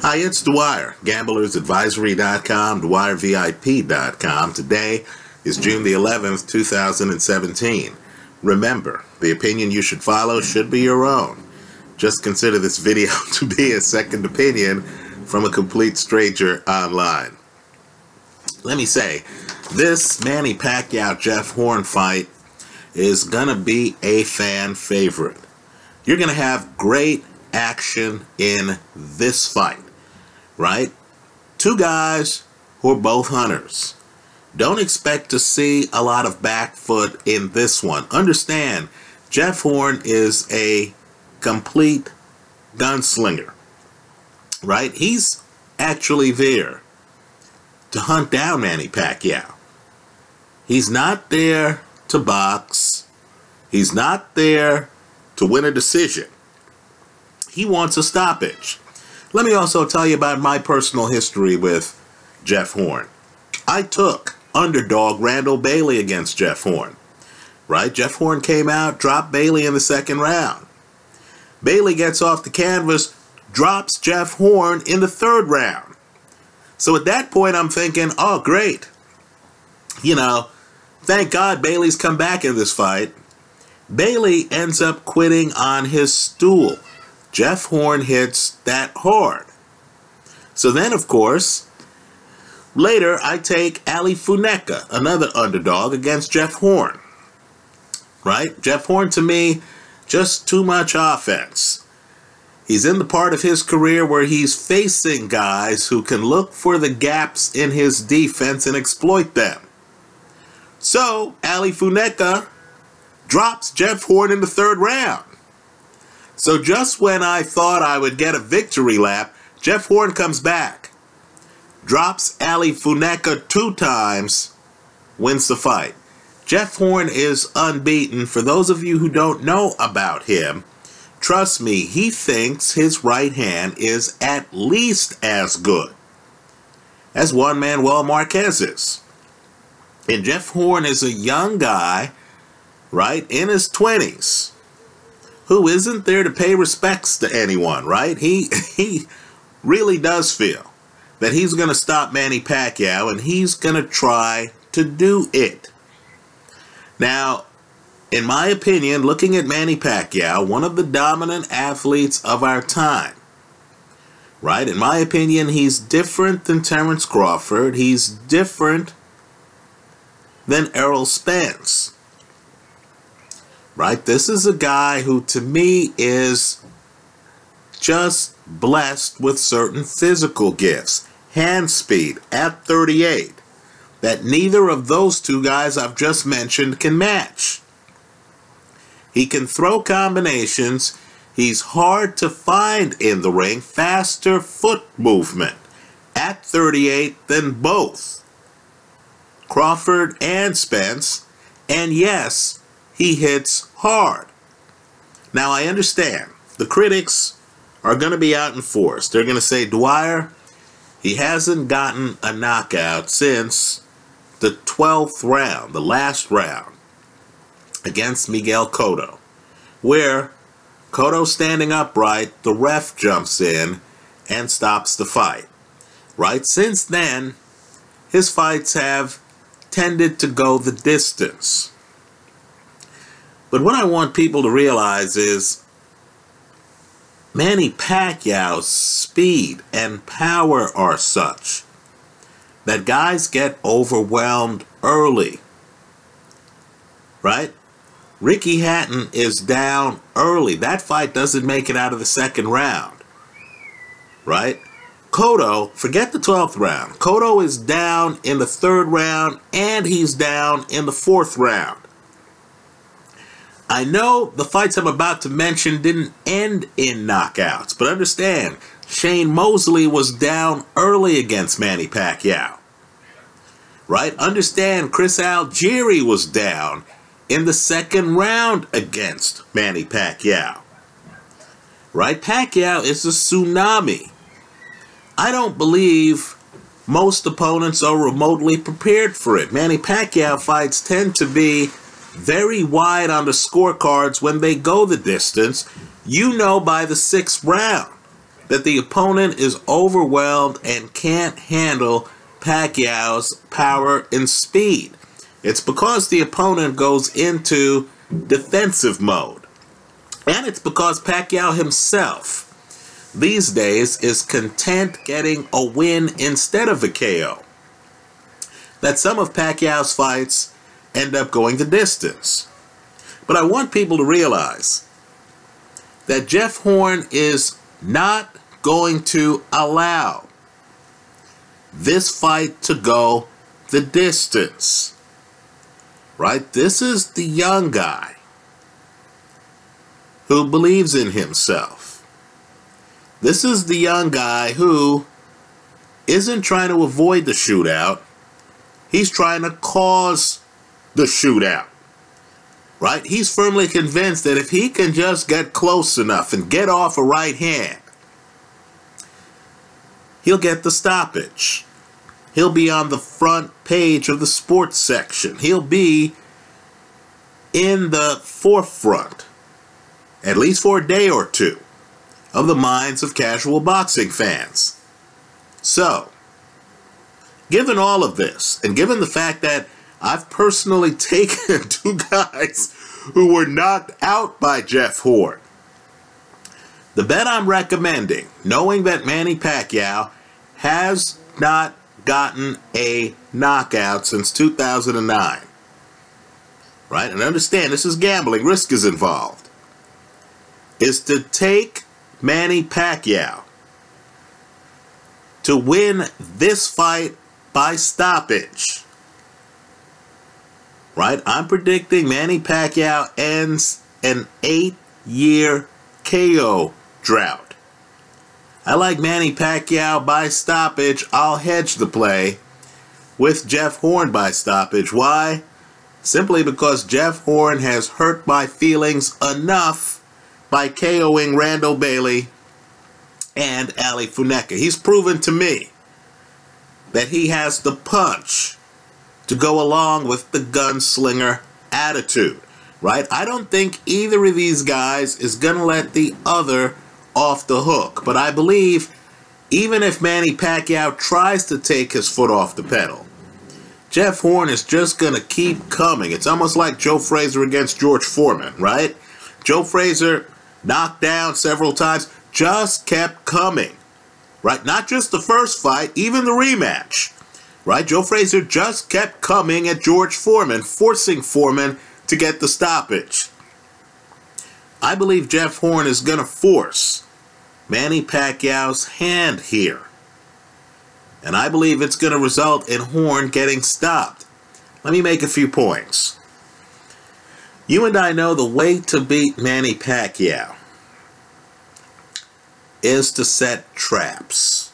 Hi, it's Dwyer, gamblersadvisory.com, dwyervip.com. Today is June the 11th, 2017. Remember, the opinion you should follow should be your own. Just consider this video to be a second opinion from a complete stranger online. Let me say, this Manny Pacquiao-Jeff Horn fight is going to be a fan favorite. You're going to have great action in this fight, right? Two guys who are both hunters. Don't expect to see a lot of back foot in this one. Understand, Jeff Horn is a complete gunslinger, right? He's actually there to hunt down Manny Pacquiao. He's not there to box. He's not there to win a decision. He wants a stoppage. Let me also tell you about my personal history with Jeff Horn. I took underdog Randall Bailey against Jeff Horn, right? Jeff Horn came out, dropped Bailey in the second round. Bailey gets off the canvas, drops Jeff Horn in the third round. So at that point, I'm thinking, oh, great. You know, thank God Bailey's come back in this fight. Bailey ends up quitting on his stool. Jeff Horn hits that hard. So then, of course, later I take Ali Funeka, another underdog, against Jeff Horn. Right? Jeff Horn, to me, just too much offense. He's in the part of his career where he's facing guys who can look for the gaps in his defense and exploit them. So, Ali Funeka drops Jeff Horn in the third round. So just when I thought I would get a victory lap, Jeff Horn comes back, drops Ali Funeka 2 times, wins the fight. Jeff Horn is unbeaten. For those of you who don't know about him, trust me, he thinks his right hand is at least as good as Juan Manuel Marquez's. And Jeff Horn is a young guy, right, in his 20s, who isn't there to pay respects to anyone, right? He really does feel that he's going to stop Manny Pacquiao, and he's going to try to do it. Now, in my opinion, looking at Manny Pacquiao, one of the dominant athletes of our time, right? In my opinion, he's different than Terrence Crawford. He's different than Errol Spence. Right? This is a guy who, to me, is just blessed with certain physical gifts. Hand speed at 38. That neither of those two guys I've just mentioned can match. He can throw combinations. He's hard to find in the ring. Faster foot movement at 38 than both Crawford and Spence. And yes, he hits hard. Now, I understand the critics are going to be out in force. They're going to say, Dwyer, he hasn't gotten a knockout since the 12th round, the last round, against Miguel Cotto, where Cotto standing upright, the ref jumps in and stops the fight. Right? Since then, his fights have tended to go the distance. But what I want people to realize is Manny Pacquiao's speed and power are such that guys get overwhelmed early. Right? Ricky Hatton is down early. That fight doesn't make it out of the second round. Right? Cotto, forget the 12th round. Cotto is down in the third round, and he's down in the fourth round. I know the fights I'm about to mention didn't end in knockouts, but understand, Shane Mosley was down early against Manny Pacquiao. Right? Understand, Chris Algieri was down in the second round against Manny Pacquiao. Right? Pacquiao is a tsunami. I don't believe most opponents are remotely prepared for it. Manny Pacquiao fights tend to be very wide on the scorecards when they go the distance. You know by the 6th round that the opponent is overwhelmed and can't handle Pacquiao's power and speed. It's because the opponent goes into defensive mode. And it's because Pacquiao himself these days is content getting a win instead of a KO. That some of Pacquiao's fights end up going the distance. But I want people to realize that Jeff Horn is not going to allow this fight to go the distance. Right? This is the young guy who believes in himself. This is the young guy who isn't trying to avoid the shootout. He's trying to cause the shootout. Right? He's firmly convinced that if he can just get close enough and get off a right hand, he'll get the stoppage. He'll be on the front page of the sports section. He'll be in the forefront, at least for a day or two, of the minds of casual boxing fans. So, given all of this, and given the fact that I've personally taken two guys who were knocked out by Jeff Horn, the bet I'm recommending, knowing that Manny Pacquiao has not gotten a knockout since 2009, right? And understand, this is gambling, risk is involved, is to take Manny Pacquiao to win this fight by stoppage. Right? I'm predicting Manny Pacquiao ends an 8-year KO drought. I like Manny Pacquiao by stoppage. I'll hedge the play with Jeff Horn by stoppage. Why? Simply because Jeff Horn has hurt my feelings enough by KOing Randall Bailey and Ali Funeka. He's proven to me that he has the punch to go along with the gunslinger attitude, right? I don't think either of these guys is going to let the other off the hook. But I believe even if Manny Pacquiao tries to take his foot off the pedal, Jeff Horn is just going to keep coming. It's almost like Joe Frazier against George Foreman, right? Joe Frazier knocked down several times, just kept coming, right? Not just the first fight, even the rematch, right? Joe Frazier just kept coming at George Foreman, forcing Foreman to get the stoppage. I believe Jeff Horn is going to force Manny Pacquiao's hand here. And I believe it's going to result in Horn getting stopped. Let me make a few points. You and I know the way to beat Manny Pacquiao is to set traps.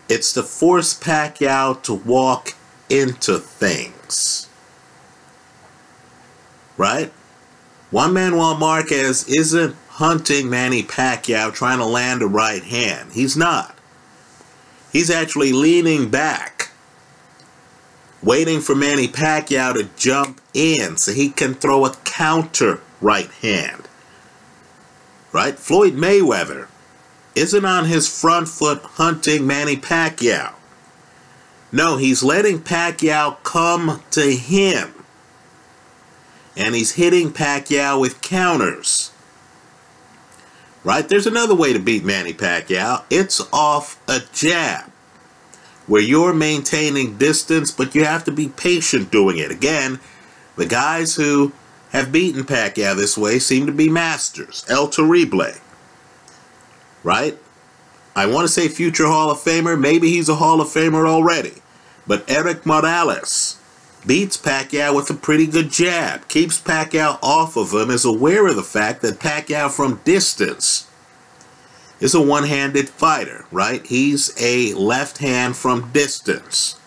It's to force Pacquiao to walk into things. Right? Juan Manuel Marquez isn't hunting Manny Pacquiao trying to land a right hand. He's not. He's actually leaning back, waiting for Manny Pacquiao to jump in so he can throw a counter right hand. Right? Floyd Mayweather isn't on his front foot hunting Manny Pacquiao. No, he's letting Pacquiao come to him. And he's hitting Pacquiao with counters. Right? There's another way to beat Manny Pacquiao. It's off a jab, where you're maintaining distance, but you have to be patient doing it. Again, the guys who have beaten Pacquiao this way seem to be masters. El Terrible. Right? I want to say future Hall of Famer. Maybe he's a Hall of Famer already. But Eric Morales beats Pacquiao with a pretty good jab. Keeps Pacquiao off of him. Is aware of the fact that Pacquiao from distance is a one-handed fighter. Right? He's a left hand from distance.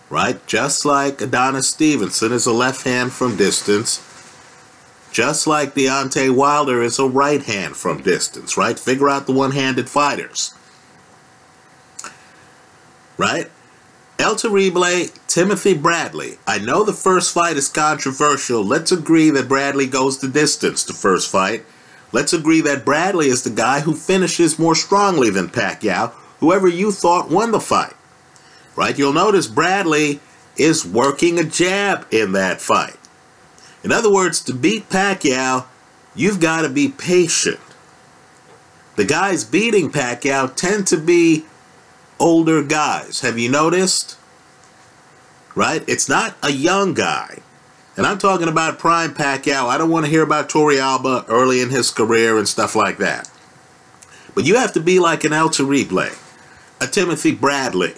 Right? Just like Adonis Stevenson is a left hand from distance. Just like Deontay Wilder is a right hand from distance, right? Figure out the one-handed fighters. Right? El Terrible, Timothy Bradley. I know the first fight is controversial. Let's agree that Bradley goes the distance the first fight. let's agree that Bradley is the guy who finishes more strongly than Pacquiao, whoever you thought won the fight. Right? You'll notice Bradley is working a jab in that fight. In other words, to beat Pacquiao, you've got to be patient. The guys beating Pacquiao tend to be older guys. Have you noticed? Right? It's not a young guy. And I'm talking about prime Pacquiao. I don't want to hear about Torrealba early in his career and stuff like that. But you have to be like an El Terrible, a Timothy Bradley,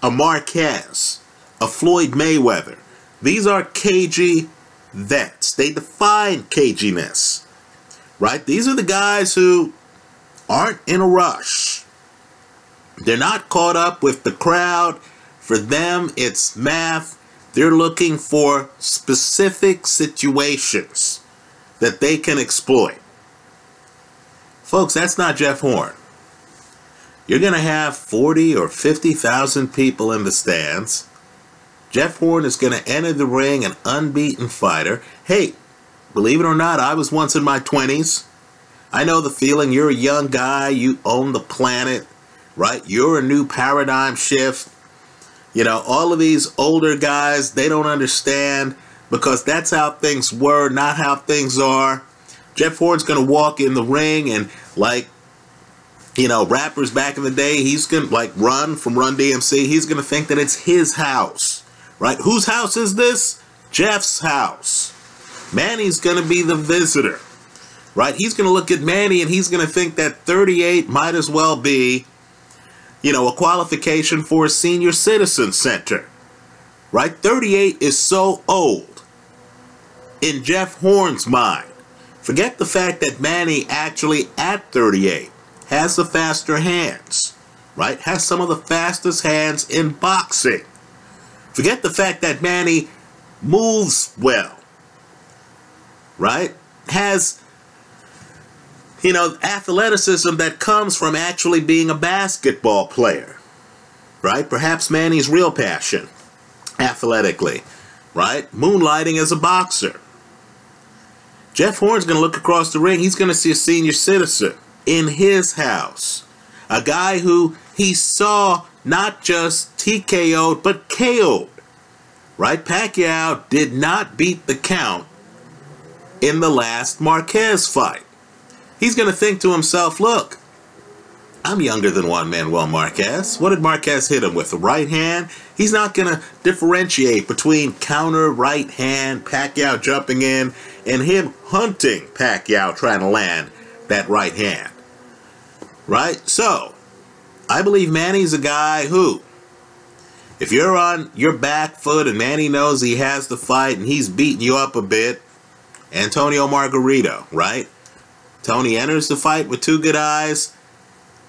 a Marquez, a Floyd Mayweather. These are cagey vets. They define caginess. Right? These are the guys who aren't in a rush. They're not caught up with the crowd. For them, it's math. They're looking for specific situations that they can exploit. Folks, that's not Jeff Horn. You're going to have 40 or 50,000 people in the stands. Jeff Horn is going to enter the ring an unbeaten fighter. Hey, believe it or not, I was once in my 20s. I know the feeling. You're a young guy. You own the planet, right? You're a new paradigm shift. You know, all of these older guys, they don't understand because that's how things were, not how things are. Jeff Horn's going to walk in the ring and, like, you know, rappers back in the day, he's going to, like, Run from Run DMC, he's going to think that it's his house, right? Whose house is this? Jeff's house. Manny's going to be the visitor, right? He's going to look at Manny and he's going to think that 38 might as well be, you know, a qualification for a senior citizen center, right? 38 is so old in Jeff Horn's mind. Forget the fact that Manny actually at 38 has the faster hands, right? Has some of the fastest hands in boxing. Forget the fact that Manny moves well, right? Has, you know, athleticism that comes from actually being a basketball player, right? Perhaps Manny's real passion, athletically, right? Moonlighting as a boxer. Jeff Horn's going to look across the ring. He's going to see a senior citizen in his house. A guy who he saw not just TKO'd, but KO'd, right? Pacquiao did not beat the count in the last Marquez fight. He's going to think to himself, look, I'm younger than Juan Manuel Marquez. What did Marquez hit him with? The right hand? He's not going to differentiate between counter right hand, Pacquiao jumping in, and him hunting Pacquiao trying to land that right hand. Right? So, I believe Manny's a guy who, if you're on your back foot and Manny knows he has the fight and he's beating you up a bit, Antonio Margarito, right? Tony enters the fight with two good eyes.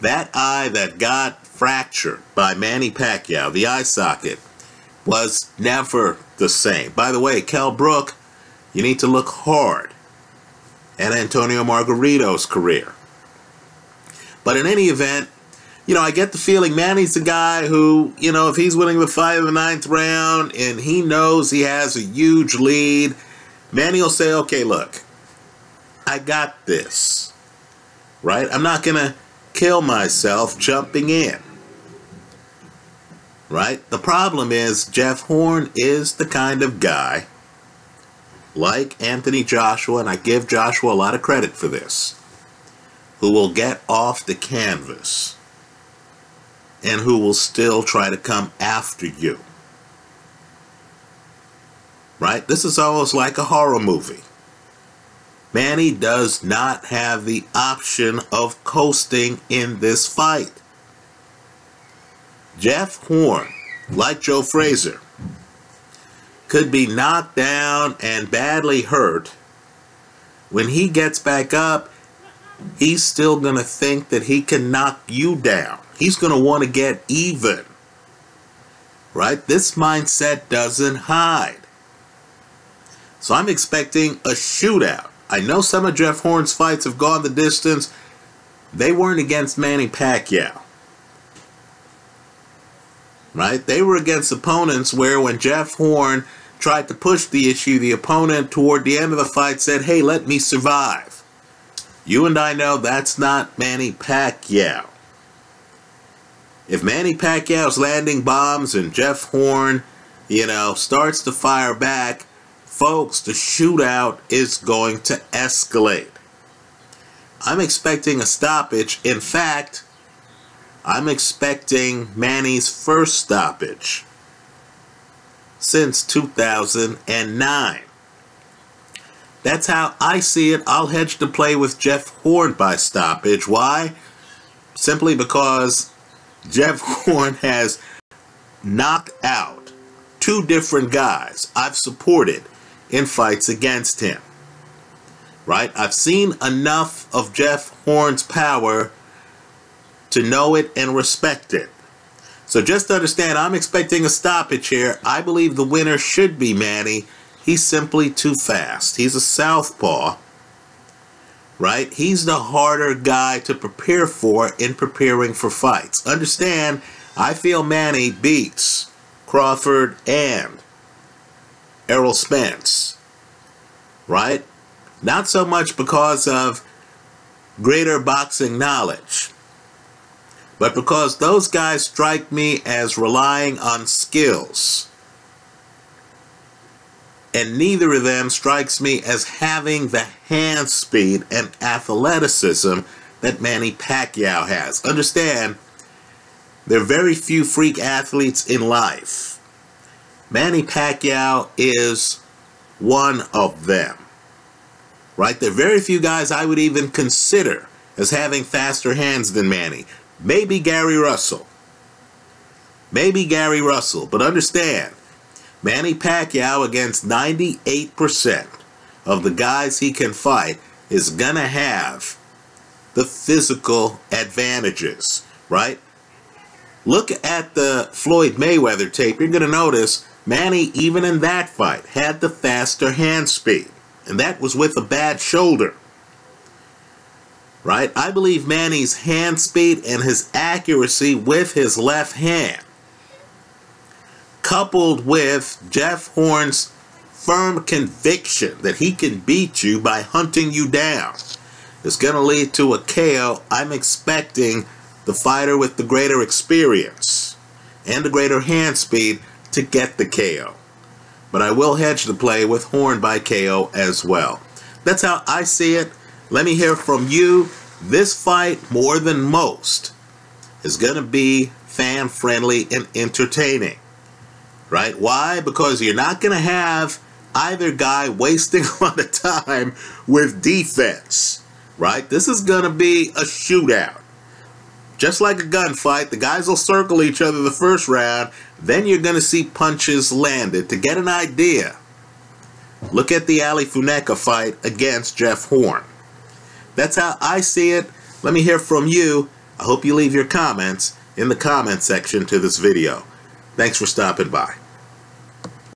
That eye that got fractured by Manny Pacquiao, the eye socket, was never the same. By the way, Kell Brook, you need to look hard at Antonio Margarito's career. But in any event, you know, I get the feeling Manny's the guy who, you know, if he's winning the fight in the 9th round and he knows he has a huge lead, Manny will say, okay, look, I got this, right? I'm not going to kill myself jumping in, right? The problem is Jeff Horn is the kind of guy, like Anthony Joshua, and I give Joshua a lot of credit for this, who will get off the canvas and who will still try to come after you, right? This is almost like a horror movie. Manny does not have the option of coasting in this fight. Jeff Horn, like Joe Frazier, could be knocked down and badly hurt. When he gets back up, he's still going to think that he can knock you down. He's going to want to get even. Right? This mindset doesn't hide. So I'm expecting a shootout. I know some of Jeff Horn's fights have gone the distance. They weren't against Manny Pacquiao. Right? They were against opponents where when Jeff Horn tried to push the issue, the opponent toward the end of the fight said, hey, let me survive. You and I know that's not Manny Pacquiao. If Manny Pacquiao's landing bombs and Jeff Horn, starts to fire back, folks, the shootout is going to escalate. I'm expecting a stoppage. In fact, I'm expecting Manny's first stoppage since 2009. That's how I see it. I'll hedge the play with Jeff Horn by stoppage. Why? Simply because Jeff Horn has knocked out 2 different guys I've supported in fights against him. Right? I've seen enough of Jeff Horn's power to know it and respect it. So just understand, I'm expecting a stoppage here. I believe the winner should be Manny. He's simply too fast. He's a southpaw. Right? He's the harder guy to prepare for in preparing for fights. Understand, I feel Manny beats Crawford and Errol Spence. Right? Not so much because of greater boxing knowledge, but because those guys strike me as relying on skills. And neither of them strikes me as having the hand speed and athleticism that Manny Pacquiao has. Understand, there are very few freak athletes in life. Manny Pacquiao is one of them. Right? There are very few guys I would even consider as having faster hands than Manny. Maybe Gary Russell. Maybe Gary Russell. But understand, Manny Pacquiao against 98% of the guys he can fight is going to have the physical advantages, right? Look at the Floyd Mayweather tape. You're going to notice Manny, even in that fight, had the faster hand speed. And that was with a bad shoulder. Right? I believe Manny's hand speed and his accuracy with his left hand, coupled with Jeff Horn's firm conviction that he can beat you by hunting you down, is going to lead to a KO. I'm expecting the fighter with the greater experience and the greater hand speed to get the KO. But I will hedge the play with Horn by KO as well. That's how I see it. Let me hear from you. This fight, more than most, is going to be fan-friendly and entertaining. Right? Why? Because you're not going to have either guy wasting a lot of time with defense. Right? This is going to be a shootout. Just like a gunfight, the guys will circle each other the first round, then you're going to see punches landed. To get an idea, look at the Ali Funeka fight against Jeff Horn. That's how I see it. Let me hear from you. I hope you leave your comments in the comment section to this video. Thanks for stopping by.